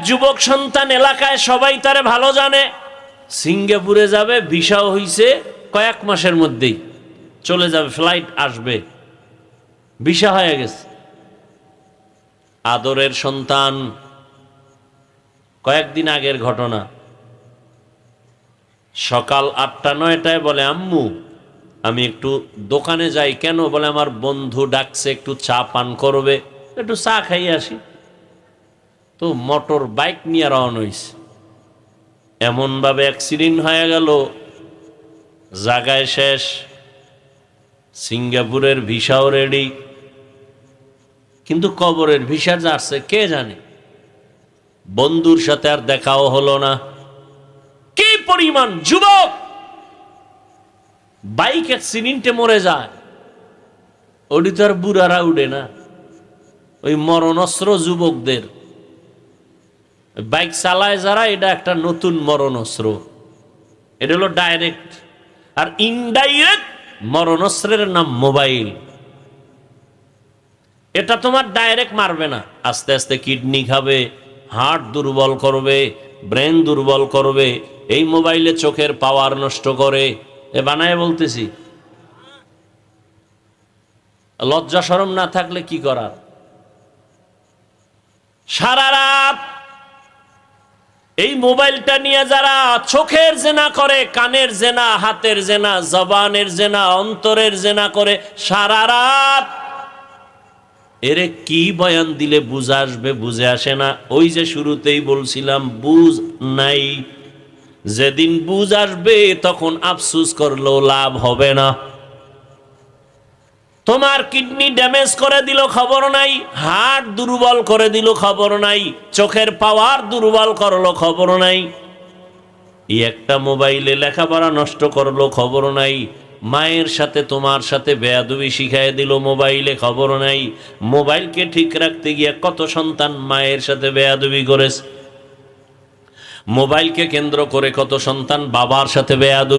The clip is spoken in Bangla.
যুবক সন্তান, এলাকায় সবাই তারে ভালো জানে। সিঙ্গাপুরে যাবে, ভিসাও হইছে, কয়েক মাসের মধ্যেই চলে যাবে, ফ্লাইট আসবে, ভিসা হয়ে গেছে। আদরের সন্তান, কয়েকদিন আগের ঘটনা। সকাল 8টা-9টায় বলে, আম্মু আমি একটু দোকানে যাই। কেন? বলে আমার বন্ধু ডাকছে, একটু চা পান করবে, একটু চা খাই আসি। তো মোটর বাইক নিয়ে রওনা হইছে। এমনভাবে অ্যাক্সিডেন্ট হয়ে গেল, জায়গায় শেষ। সিঙ্গাপুরের ভিসাও রেডি, কিন্তু কবরের ভিসা যাচ্ছে কে জানে। বন্ধুর সাথে আর দেখাও হলো না। কি পরিমাণ যুবক বাইক অ্যাক্সিডেন্টে মরে যায়, ওটি তো আর বুড়ারা উঠে না। ওই মরণস্ত্র যুবকদের বাইক চালায় যারা, এটা একটা নতুন মরণস্ত্র। এটা হলো ডাইরেক্ট। আর ইনডাইরেক্ট মরণস্ত্রের নাম মোবাইল। এটা তোমার ডাইরেক্ট মারবে না, আস্তে আস্তে কিডনি খাবে, হার্ট দুর্বল করবে, ব্রেন দুর্বল করবে। এই মোবাইলে চোখের পাওয়ার নষ্ট করে। এ বানায় বলতেছি, লজ্জা শরম না থাকলে কি করার। সারা রাত এই মোবাইলটা নিয়ে যারা চোখের জেনা করে, কানের জেনা, হাতের জেনা, জবানের জেনা, অন্তরের জেনা করে সারা রাত, এরে কি বয়ান দিলে বুঝে আসবে? বুঝে আসে না। ওই যে শুরুতেই বলছিলাম, বুঝ নাই। যেদিন বুঝ আসবে তখন আফসোস করলেও লাভ হবে না। তোমার কিডনি ড্যামেজ করে দিল, খবর নাই। হার্ট দুর্বল করে দিল, খবর নাই। চোখের পাওয়ার দুর্বল করলো, খবর নাই। এই একটা মোবাইলে লেখাপড়া নষ্ট করলো, খবর নাই। মায়ের সাথে তোমার সাথে বেয়াদবি শিখাই দিল মোবাইলে, খবর নাই। মোবাইলকে ঠিক রাখতে গিয়ে কত সন্তান মায়ের সাথে বেয়াদবি করেছে। মোবাইলকে কেন্দ্র করে কত সন্তান বাবার সাথে বেয়াদবি